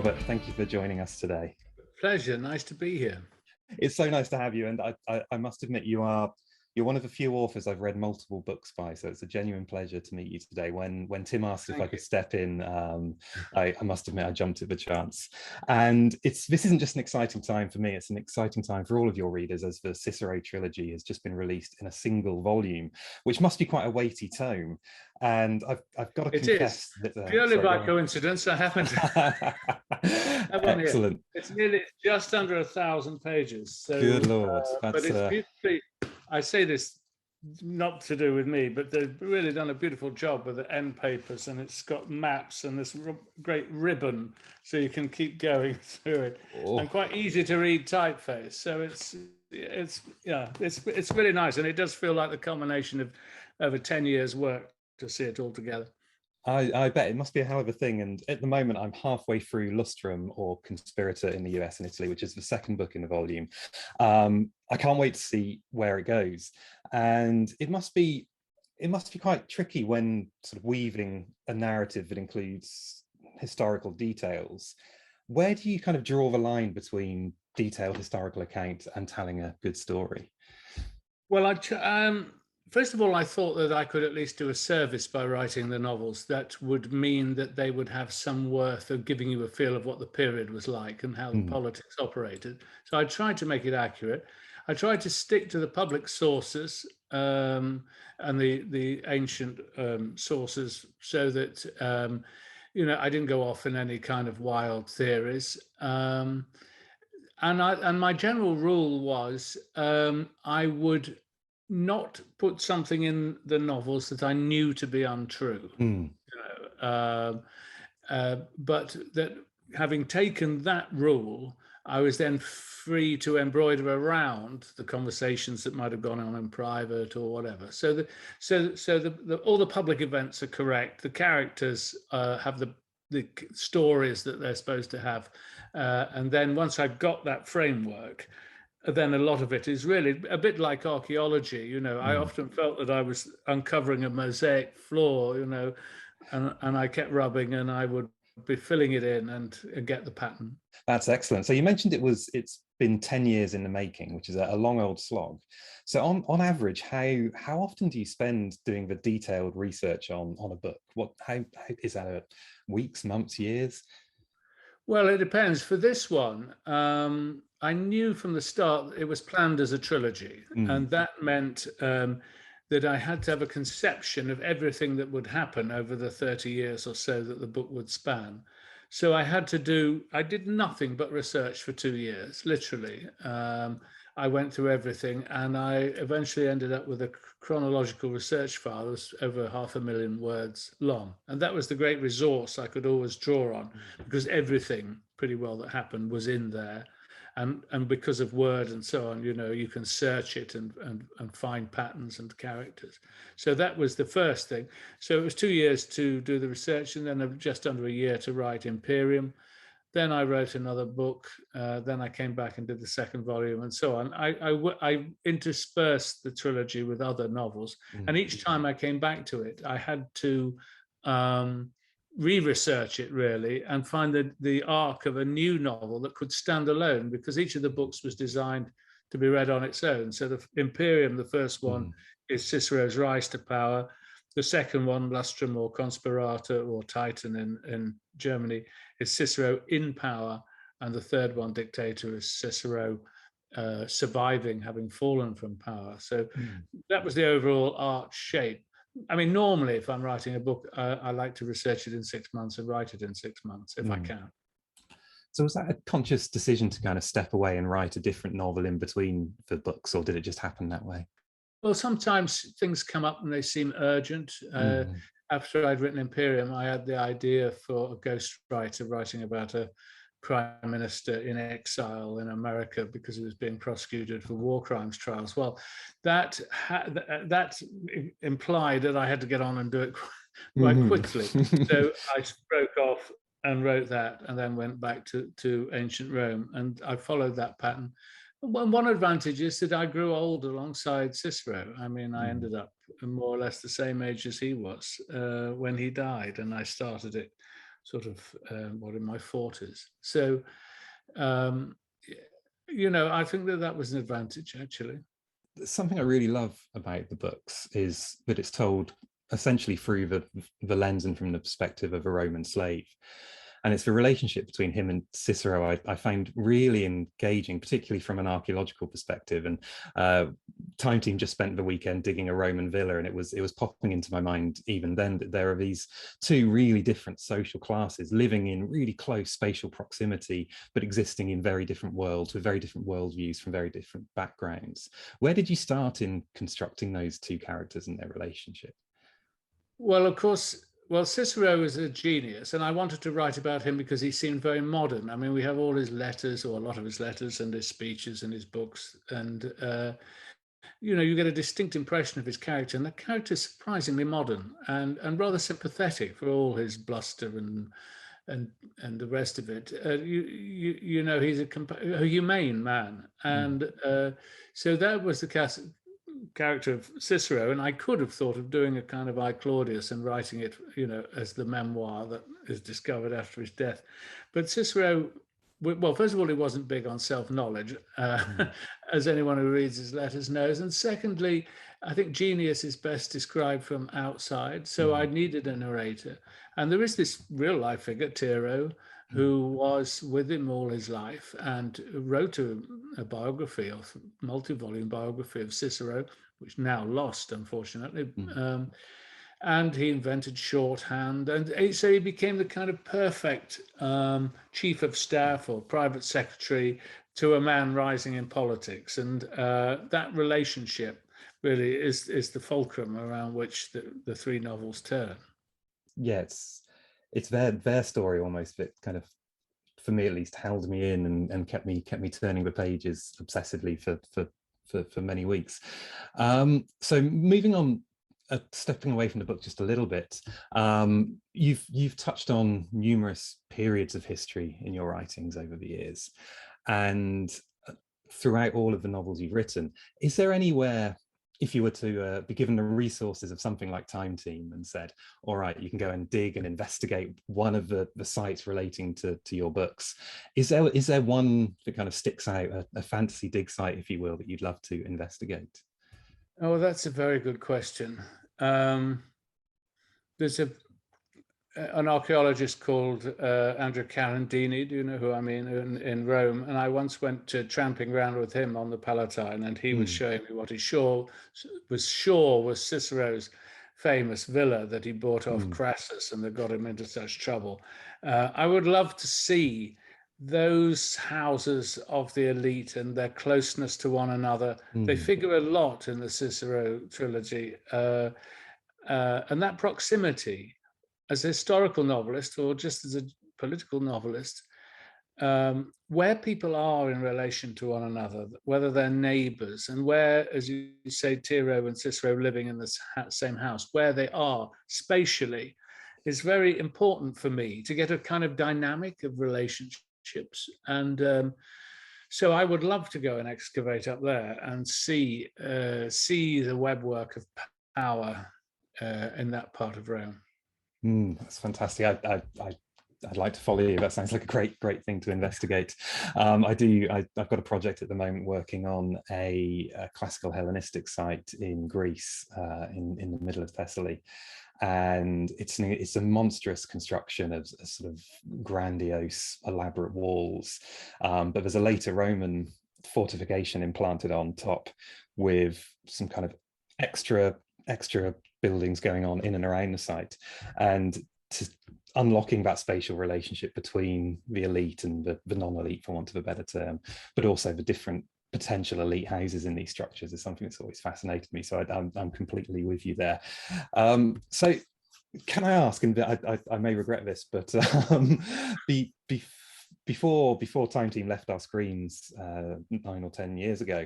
Robert, thank you for joining us today. Pleasure, nice to be here. It's so nice to have you, and I must admit you're one of the few authors I've read multiple books by, so it's a genuine pleasure to meet you today. When Tim asked if I could step in, I must admit I jumped at the chance. And this isn't just an exciting time for me, it's an exciting time for all of your readers, as the Cicero trilogy has just been released in a single volume, which must be quite a weighty tome. And I've got to confess that purely by coincidence, I haven't. Excellent. It's nearly just under 1,000 pages. So, good Lord. But it's beautifully. I say this not to do with me, but they've really done a beautiful job with the end papers, and it's got maps and this great ribbon, so you can keep going through it, and quite easy to read typeface. So it's really nice, and it does feel like the culmination of over 10 years' work to see it all together. I bet it must be a hell of a thing. And at the moment, I'm halfway through Lustrum, or Conspirator in the US and Italy, which is the second book in the volume. I can't wait to see where it goes. And it must be quite tricky when sort of weaving a narrative that includes historical details. Where do you kind of draw the line between detailed historical account and telling a good story? Well, first of all, I thought that I could at least do a service by writing the novels. That would mean that they would have some worth of giving you a feel of what the period was like and how the politics operated. So I tried to make it accurate. I tried to stick to the public sources and the ancient sources, so that I didn't go off in any kind of wild theories. And my general rule was I would not put something in the novels that I knew to be untrue, but that having taken that rule, I was then free to embroider around the conversations that might have gone on in private or whatever. So all the public events are correct. The characters have the stories that they're supposed to have, and then once I've got that framework, then a lot of it is really a bit like archaeology. I often felt that I was uncovering a mosaic floor, and I kept rubbing, and I would be filling it in and get the pattern. That's excellent. So you mentioned it's been 10 years in the making, which is a long old slog. So on average, how often do you spend doing the detailed research on a book? How is that? Weeks, months, years? Well, it depends. For this one, I knew from the start it was planned as a trilogy, and that meant that I had to have a conception of everything that would happen over the 30 years or so that the book would span. So I did nothing but research for 2 years, literally. I went through everything, and I eventually ended up with a chronological research file that was over 500,000 words long. And that was the great resource I could always draw on, because everything pretty well that happened was in there. And because of Word and so on, you can search it and find patterns and characters. So that was the first thing. So it was 2 years to do the research, and then just under a year to write Imperium. Then I wrote another book. Then I came back and did the second volume, and so on. I interspersed the trilogy with other novels, and each time I came back to it, I had to re-research it really and find the arc of a new novel that could stand alone, because each of the books was designed to be read on its own. So the Imperium, the first one, is Cicero's rise to power. The second one, Lustrum or Conspirator or Titan in Germany, is Cicero in power. And the third one, Dictator, is Cicero surviving, having fallen from power. So that was the overall arch shape. I mean, normally, if I'm writing a book, I like to research it in 6 months and write it in 6 months, if I can. So was that a conscious decision to kind of step away and write a different novel in between the books, or did it just happen that way? Well, sometimes things come up and they seem urgent. After I'd written Imperium, I had the idea for a ghostwriter writing about a prime minister in exile in America because he was being prosecuted for war crimes trials. Well, that implied that I had to get on and do it quite quickly. So I broke off and wrote that, and then went back to ancient Rome, and I followed that pattern. One advantage is that I grew old alongside Cicero. I mean, I ended up more or less the same age as he was when he died, and I started it sort of in my 40s. So, um, I think that was an advantage, actually. Something I really love about the books is that it's told essentially through the lens and from the perspective of a Roman slave. And it's the relationship between him and Cicero I find really engaging, particularly from an archaeological perspective. And Time Team just spent the weekend digging a Roman villa, and it was popping into my mind even then that there are these two really different social classes living in really close spatial proximity, but existing in very different worlds with very different worldviews from very different backgrounds. Where did you start in constructing those two characters and their relationship? Well, of course, Cicero is a genius, and I wanted to write about him because he seemed very modern. I mean, we have all his letters, or a lot of his letters, and his speeches and his books, and you get a distinct impression of his character, and the character is surprisingly modern and rather sympathetic for all his bluster and the rest of it. He's a humane man, and so that was the character of Cicero, and I could have thought of doing a kind of I Claudius and writing it, as the memoir that is discovered after his death. But Cicero, well, first of all, he wasn't big on self-knowledge, as anyone who reads his letters knows. And secondly, I think genius is best described from outside. So I needed a narrator. And there is this real life figure, Tiro, who was with him all his life and wrote a biography, a multi-volume biography of Cicero, which now lost, unfortunately. And he invented shorthand, and so he became the kind of perfect chief of staff or private secretary to a man rising in politics. And that relationship really is the fulcrum around which the three novels turn. Yeah, it's their story almost that kind of, for me at least, held me in and kept me turning the pages obsessively for many weeks. So moving on, stepping away from the book just a little bit, you've touched on numerous periods of history in your writings over the years, and throughout all of the novels you've written, is there anywhere, if you were to be given the resources of something like Time Team and said, all right, you can go and dig and investigate one of the sites relating to your books, is there one that kind of sticks out, a fantasy dig site, if you will, that you'd love to investigate? Oh, that's a very good question. There's an archaeologist called Andrea Carandini. Do you know who I mean? In Rome, and I once went to tramping around with him on the Palatine, and he was showing me what he sure was Cicero's famous villa that he bought off Crassus, and that got him into such trouble. I would love to see those houses of the elite and their closeness to one another. They figure a lot in the Cicero trilogy, and that proximity, as a historical novelist or just as a political novelist, where people are in relation to one another, whether they're neighbors, and where, as you say, Tiro and Cicero living in the same house, where they are spatially, is very important for me to get a kind of dynamic of relationships. And so I would love to go and excavate up there and see the webwork of power in that part of Rome. That's fantastic. I'd like to follow you. That sounds like a great thing to investigate. I've got a project at the moment working on a classical Hellenistic site in Greece, in the middle of Thessaly. And it's a monstrous construction of sort of grandiose, elaborate walls. But there's a later Roman fortification implanted on top with some kind of extra buildings going on in and around the site, and unlocking that spatial relationship between the elite and the non-elite, for want of a better term, but also the different potential elite houses in these structures, is something that's always fascinated me. So I'm completely with you there. So can I ask, and I may regret this, but before Time Team left our screens 9 or 10 years ago,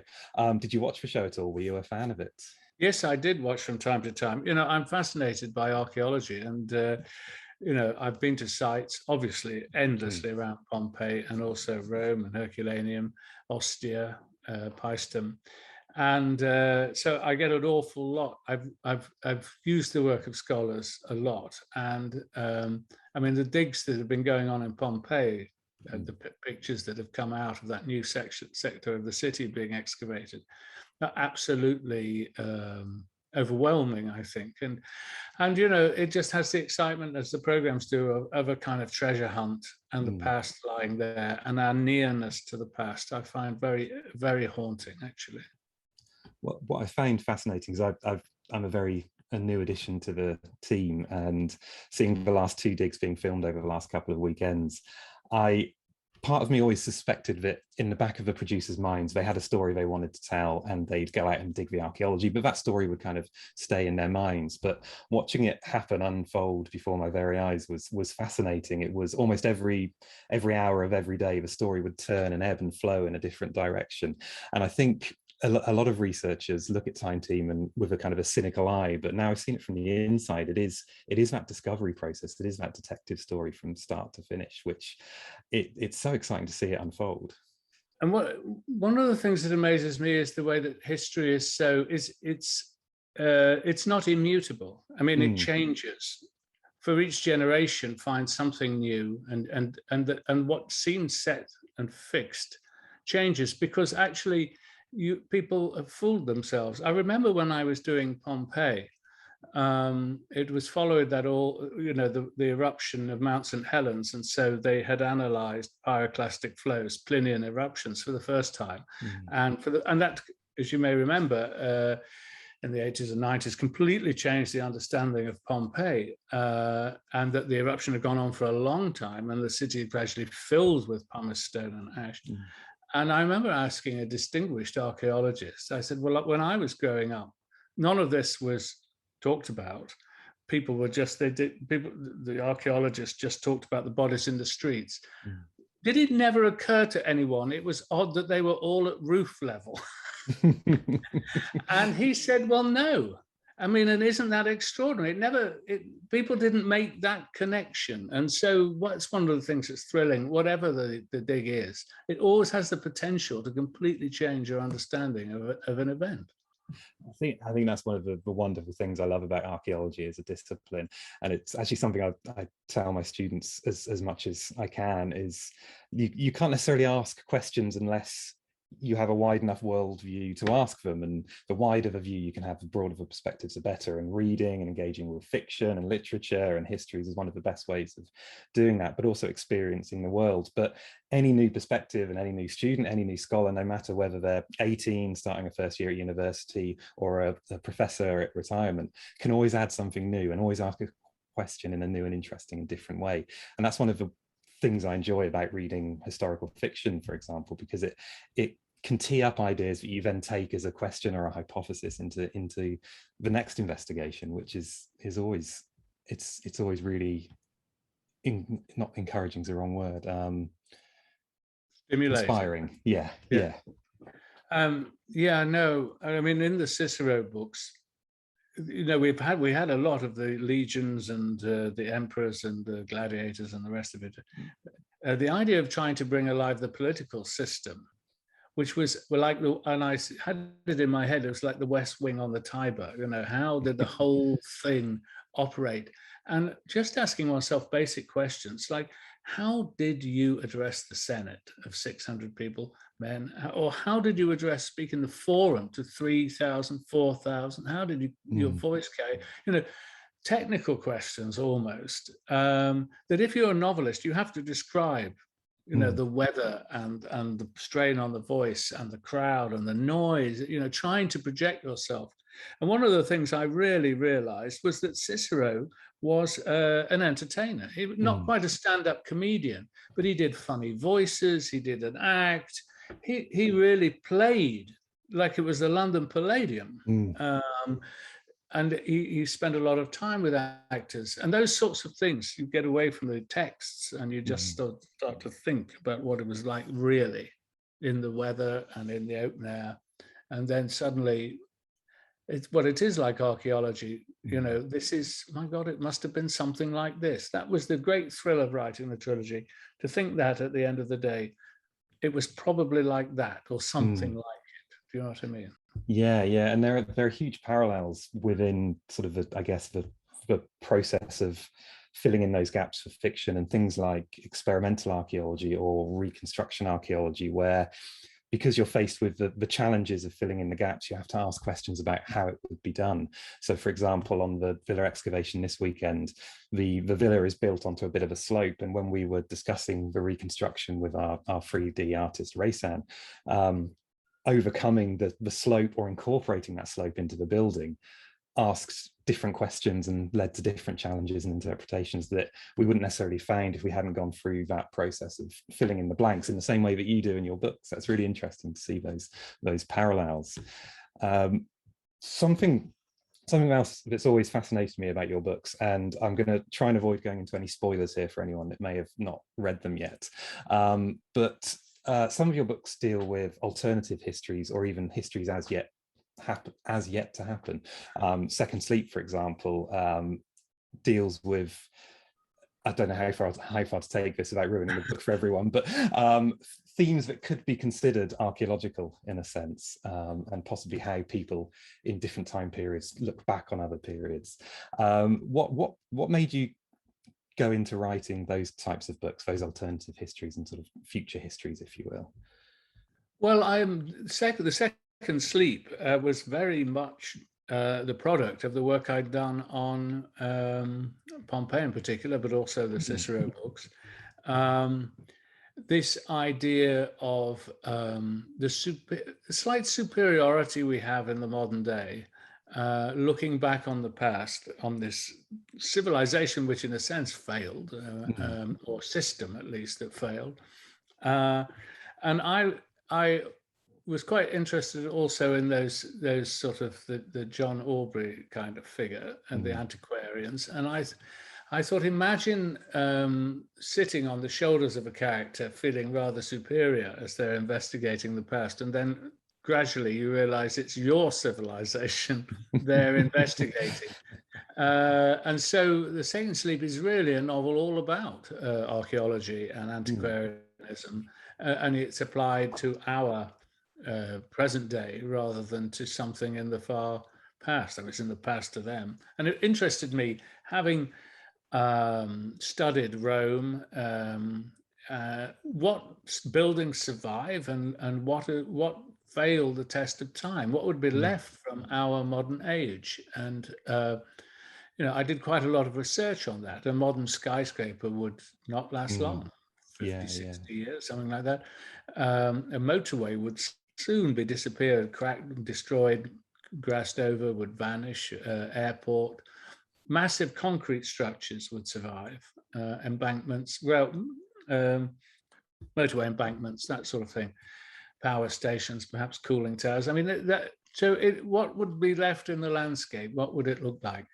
did you watch the show at all? Were you a fan of it? Yes, I did watch from time to time. I'm fascinated by archaeology, and I've been to sites, obviously, endlessly around Pompeii, and also Rome and Herculaneum, Ostia, Paestum, and so I get an awful lot. I've used the work of scholars a lot, and I mean, the digs that have been going on in Pompeii, the pictures that have come out of that new sector of the city being excavated, are absolutely overwhelming, I think. And you know, it just has the excitement, as the programs do, of a kind of treasure hunt and the past lying there, and our nearness to the past I find very, very haunting, actually. What I find fascinating is I'm a new addition to the team, and seeing the last 2 digs being filmed over the last couple of weekends, part of me always suspected that in the back of the producers' minds, they had a story they wanted to tell and they'd go out and dig the archaeology, but that story would kind of stay in their minds. But watching it happen, unfold before my very eyes was fascinating. It was almost every hour of every day, the story would turn and ebb and flow in a different direction. And I think a lot of researchers look at Time Team and with a kind of a cynical eye, but now I've seen it from the inside. It is that discovery process. It is that detective story from start to finish, which it's so exciting to see it unfold. And one of the things that amazes me is the way that history is it's not immutable. I mean, it changes. For each generation finds something new, and what seems set and fixed changes, because actually people have fooled themselves. I remember when I was doing Pompeii, it was followed that the eruption of Mount St. Helens, and so they had analyzed pyroclastic flows, Plinian eruptions, for the first time, and that, as you may remember, in the 80s and 90s, completely changed the understanding of Pompeii, and that the eruption had gone on for a long time, and the city had gradually filled with pumice stone and ash. And I remember asking a distinguished archaeologist, I said, well, when I was growing up, none of this was talked about. People were just, the archaeologists just talked about the bodies in the streets. Did it never occur to anyone it was odd that they were all at roof level? And he said, well, no. I mean, and isn't that extraordinary? People didn't make that connection. And so what's one of the things that's thrilling, whatever the dig is, it always has the potential to completely change your understanding of an event. I think that's one of the wonderful things I love about archaeology as a discipline, and it's actually something I tell my students as much as I can, is you can't necessarily ask questions unless you have a wide enough worldview to ask them, and the wider the view you can have, the broader the perspectives, the better. And reading and engaging with fiction and literature and histories is one of the best ways of doing that, but also experiencing the world. But any new perspective and any new student, any new scholar, no matter whether they're 18 starting a first year at university or a professor at retirement, can always add something new and always ask a question in a new and interesting and different way. And that's one of the things I enjoy about reading historical fiction, for example, because it can tee up ideas that you then take as a question or a hypothesis into the next investigation, which is always it's always really not encouraging is the wrong word. Stimulating. Inspiring. Yeah. No, I mean, in the Cicero books, you know, we had a lot of the legions and the emperors and the gladiators and the rest of it. The idea of trying to bring alive the political system, which was like and I had it in my head, it was like the West Wing on the Tiber. You know, how did the whole thing operate? And just asking oneself basic questions like, how did you address the Senate of 600 people, men? Or how did you speak in the forum to 3,000, 4,000? How did your voice carry? You know, technical questions almost, that if you're a novelist, you have to describe, you know, the weather and the strain on the voice and the crowd and the noise, you know, trying to project yourself. And one of the things I really realized was that Cicero was an entertainer. He was not quite a stand-up comedian, but he did funny voices, he did an act. He really played like it was the London Palladium. And he spent a lot of time with actors, and those sorts of things. You get away from the texts and you just start to think about what it was like really in the weather and in the open air. And then suddenly it is like archaeology. You know, this is, my God, it must have been something like this. That was the great thrill of writing the trilogy, to think that at the end of the day, it was probably like that or something like it. Do you know what I mean? Yeah, and there are huge parallels within sort of the process of filling in those gaps for fiction, and things like experimental archaeology or reconstruction archaeology, where because you're faced with the challenges of filling in the gaps, you have to ask questions about how it would be done. So for example, on the villa excavation this weekend, the villa is built onto a bit of a slope. And when we were discussing the reconstruction with our 3D artist, Raysan, overcoming the slope or incorporating that slope into the building asks different questions and led to different challenges and interpretations that we wouldn't necessarily find if we hadn't gone through that process of filling in the blanks in the same way that you do in your books. That's really interesting to see those parallels. Something else that's always fascinated me about your books, and I'm going to try and avoid going into any spoilers here for anyone that may have not read them yet, but some of your books deal with alternative histories or even histories as yet to happen. Second Sleep, for example, deals with, I don't know how far to take this without ruining the book for everyone, but themes that could be considered archaeological in a sense, and possibly how people in different time periods look back on other periods. What made you go into writing those types of books, those alternative histories and sort of future histories, if you will? Well, the Second Sleep was very much the product of the work I'd done on Pompeii in particular, but also the Cicero books. This idea of the slight superiority we have in the modern day, looking back on the past, on this civilization which in a sense failed, or system at least that failed. And I was quite interested also in those sort of the John Aubrey kind of figure and the antiquarians. And I thought, imagine sitting on the shoulders of a character feeling rather superior as they're investigating the past, and then gradually you realize it's your civilization they're investigating. And so The Second Sleep is really a novel all about archaeology and antiquarianism, and it's applied to our present day rather than to something in the far past. I mean, it's in the past to them. And it interested me, having studied Rome, what buildings survive and what failed the test of time, what would be left from our modern age. And I did quite a lot of research on that. A modern skyscraper would not last long, 50, 60 years, something like that. A motorway would soon be disappeared, cracked, destroyed, grassed over, would vanish. Airport, massive concrete structures would survive. Embankments, motorway embankments, that sort of thing. Power stations, perhaps cooling towers. I mean, what would be left in the landscape? What would it look like?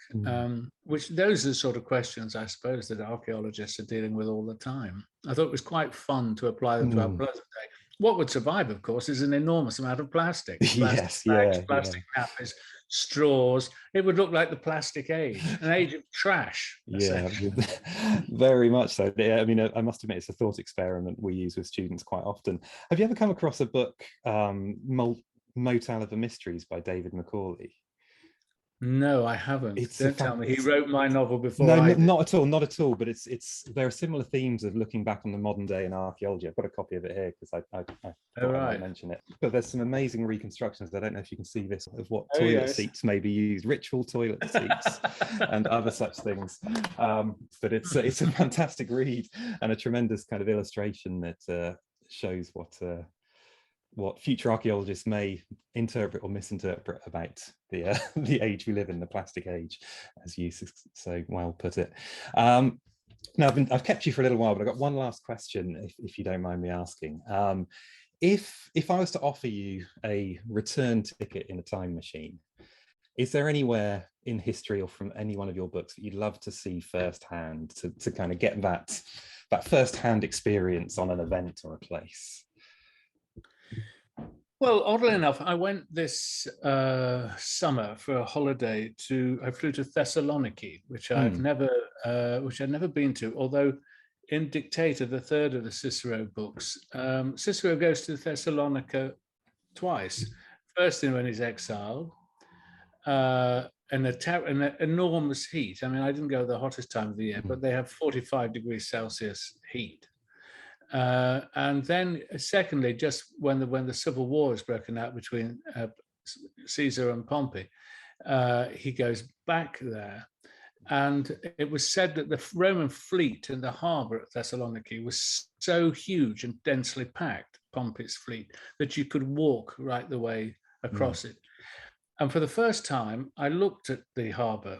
Which those are the sort of questions, I suppose, that archaeologists are dealing with all the time. I thought it was quite fun to apply them to our present day. What would survive, of course, is an enormous amount of plastic. Plastic bags, plastic nappies, straws. It would look like the plastic age, an age of trash. Yeah, very much so. Yeah, I mean, I must admit, it's a thought experiment we use with students quite often. Have you ever come across a book, Motel of the Mysteries by David Macaulay? No, I haven't. Don't tell me he wrote my novel before. No, not at all. But there are similar themes of looking back on the modern day in archaeology. I've got a copy of it here because I thought I might mention it. But there's some amazing reconstructions. I don't know if you can see this, of what toilet seats may be used, ritual toilet seats, and other such things. But it's a fantastic read and a tremendous kind of illustration that shows what future archaeologists may interpret or misinterpret about the age we live in, the plastic age, as you so well put it. Now, I've kept you for a little while, but I've got one last question, if you don't mind me asking. If I was to offer you a return ticket in a time machine, is there anywhere in history or from any one of your books that you'd love to see firsthand to kind of get that firsthand experience on an event or a place? Well, oddly enough, I went this summer for a holiday I flew to Thessaloniki, which I'd never been to. Although in Dictator, the third of the Cicero books, Cicero goes to Thessalonica twice. First when he's exiled, an enormous heat. I mean, I didn't go the hottest time of the year, but they have 45 degrees Celsius heat. And then secondly, just when the civil war is broken out between Caesar and Pompey, he goes back there. And it was said that the Roman fleet in the harbor at Thessaloniki was so huge and densely packed, Pompey's fleet, that you could walk right the way across it. And for the first time, I looked at the harbor,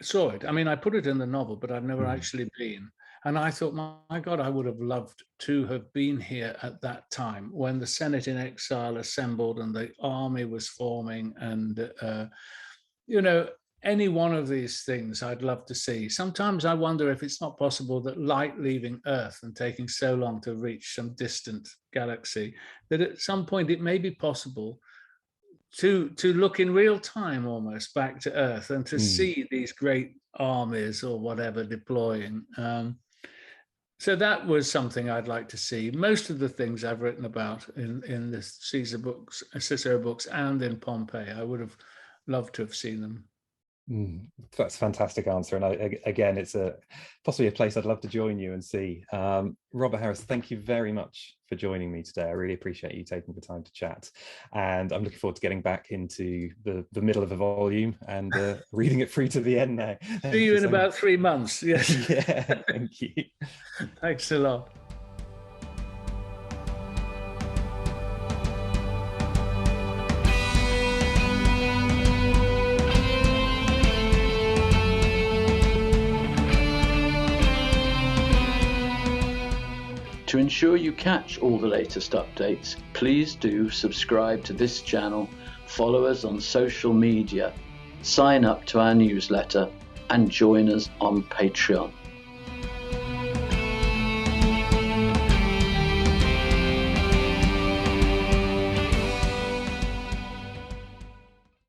saw it. I mean, I put it in the novel, but I've never actually been. And I thought, my God, I would have loved to have been here at that time when the Senate in exile assembled and the army was forming. And, you know, any one of these things I'd love to see. Sometimes I wonder if it's not possible that light leaving Earth and taking so long to reach some distant galaxy, that at some point it may be possible to look in real time almost back to Earth and to see these great armies or whatever deploying. So that was something I'd like to see. Most of the things I've written about in the Cicero books and in Pompeii, I would have loved to have seen them. That's a fantastic answer, and again, it's possibly a place I'd love to join you and see. Robert Harris, thank you very much for joining me today. I really appreciate you taking the time to chat, and I'm looking forward to getting back into the middle of a volume and reading it through to the end now. See you in about 3 months. Yes. Yeah, thank you. Thanks a lot. To ensure you catch all the latest updates, please do subscribe to this channel, follow us on social media, sign up to our newsletter, and join us on Patreon.